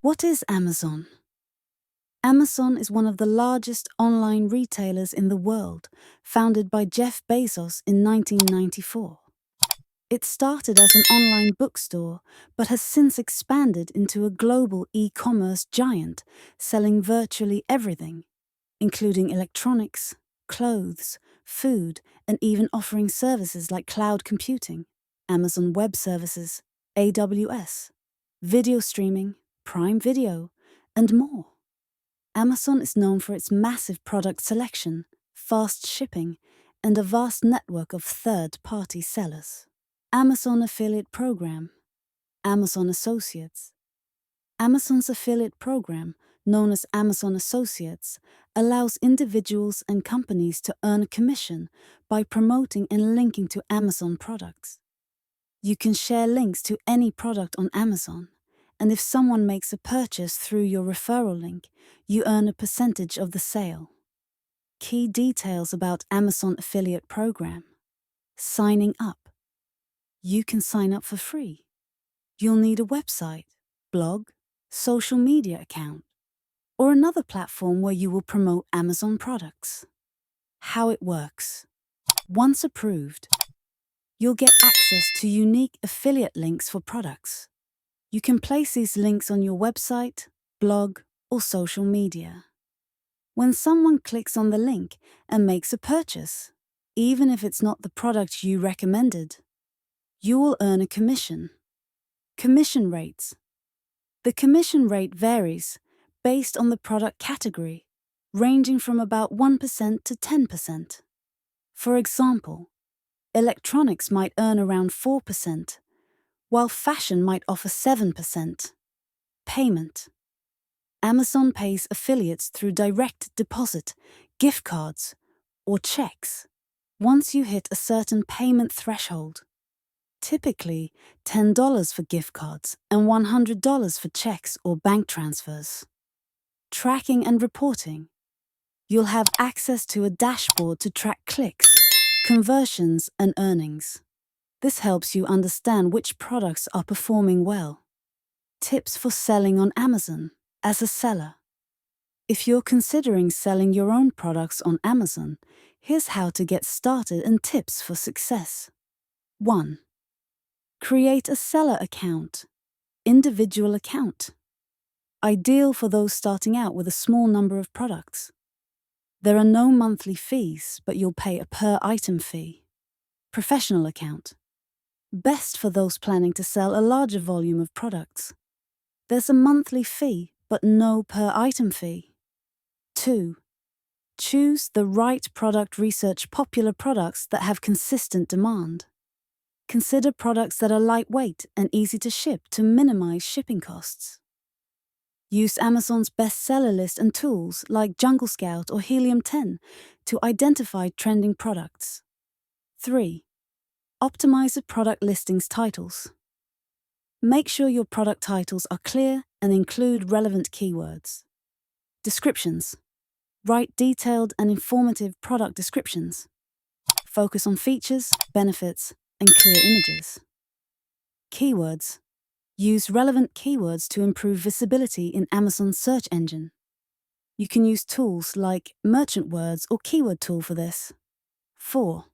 What is Amazon? Amazon is one of the largest online retailers in the world, founded by Jeff Bezos in 1994. It started as an online bookstore, but has since expanded into a global e-commerce giant, selling virtually everything, including electronics, clothes, food, and even offering services like cloud computing, Amazon Web Services, AWS, video streaming, Prime Video, and more. Amazon is known for its massive product selection, fast shipping, and a vast network of third-party sellers. Amazon Affiliate Program, Amazon Associates. Amazon's affiliate program, known as Amazon Associates, allows individuals and companies to earn a commission by promoting and linking to Amazon products. You can share links to any product on Amazon, and if someone makes a purchase through your referral link, you earn a percentage of the sale. Key details about Amazon Affiliate Program. Signing up. You can sign up for free. You'll need a website, blog, social media account, or another platform where you will promote Amazon products. How it works. Once approved, you'll get access to unique affiliate links for products. You can place these links on your website, blog, or social media. When someone clicks on the link and makes a purchase, even if it's not the product you recommended, you will earn a commission. Commission rates. The commission rate varies based on the product category, ranging from about 1% to 10%. For example, electronics might earn around 4%, while fashion might offer 7%. Payment. Amazon pays affiliates through direct deposit, gift cards, or checks once you hit a certain payment threshold. Typically, $10 for gift cards and $100 for checks or bank transfers. Tracking and reporting. You'll have access to a dashboard to track clicks, conversions, and earnings. This helps you understand which products are performing well. Tips for selling on Amazon as a seller. If you're considering selling your own products on Amazon, here's how to get started and tips for success. 1. Create a seller account, individual account. Ideal for those starting out with a small number of products. There are no monthly fees, but you'll pay a per-item fee. Professional account. Best for those planning to sell a larger volume of products. There's a monthly fee, but no per-item fee. 2. Choose the right product. Research popular products that have consistent demand. Consider products that are lightweight and easy to ship to minimize shipping costs. Use Amazon's bestseller list and tools like Jungle Scout or Helium 10 to identify trending products. 3. Optimize the product listings titles. Make sure your product titles are clear and include relevant keywords. Descriptions. Write detailed and informative product descriptions. Focus on features, benefits, and clear images. Keywords. Use relevant keywords to improve visibility in Amazon's search engine. You can use tools like Merchant Words or Keyword Tool for this. 4.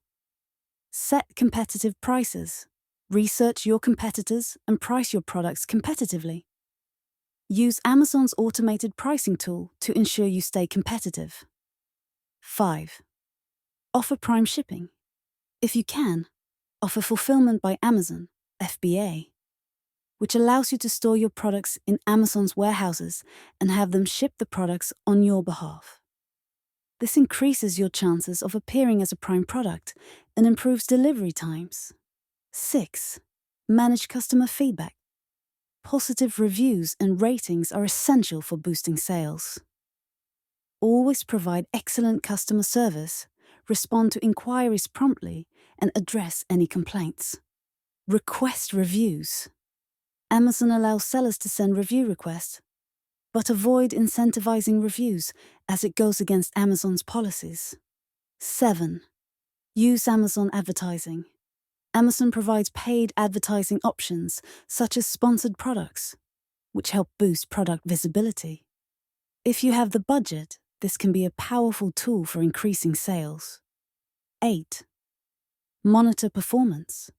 Set competitive prices. Research your competitors and price your products competitively. Use Amazon's automated pricing tool to ensure you stay competitive. 5. Offer Prime shipping. If you can, offer Fulfillment by Amazon, FBA, which allows you to store your products in Amazon's warehouses and have them ship the products on your behalf. This increases your chances of appearing as a Prime product and improves delivery times. 6. Manage customer feedback. Positive reviews and ratings are essential for boosting sales. Always provide excellent customer service, respond to inquiries promptly, and address any complaints. Request reviews. Amazon allows sellers to send review requests, but avoid incentivizing reviews as it goes against Amazon's policies. 7. Use Amazon advertising. Amazon provides paid advertising options, such as sponsored products. which help boost product visibility. If you have the budget, this can be a powerful tool for increasing sales. 8. Monitor performance.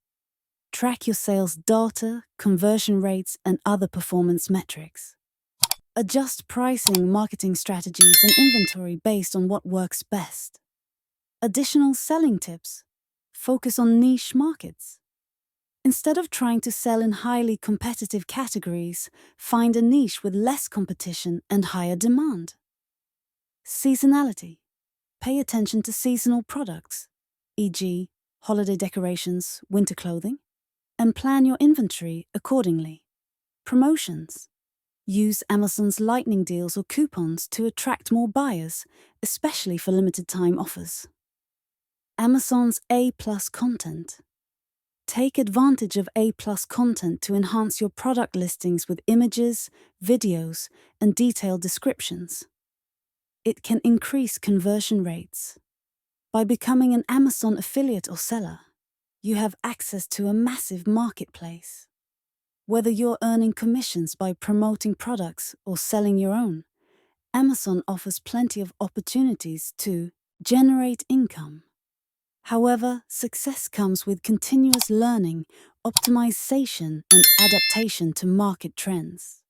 Track your sales data, conversion rates, and other performance metrics. Adjust pricing, marketing strategies, and inventory based on what works best. Additional selling tips. Focus on niche markets. Instead of trying to sell in highly competitive categories, find a niche with less competition and higher demand. Seasonality. Pay attention to seasonal products, e.g., holiday decorations, winter clothing, and plan your inventory accordingly. Promotions. Use Amazon's lightning deals or coupons to attract more buyers, especially for limited time offers. Amazon's A+ content. Take advantage of A+ content to enhance your product listings with images, videos, and detailed descriptions. It can increase conversion rates. By becoming an Amazon affiliate or seller, you have access to a massive marketplace. Whether you're earning commissions by promoting products or selling your own, Amazon offers plenty of opportunities to generate income. However, success comes with continuous learning, optimization, and adaptation to market trends.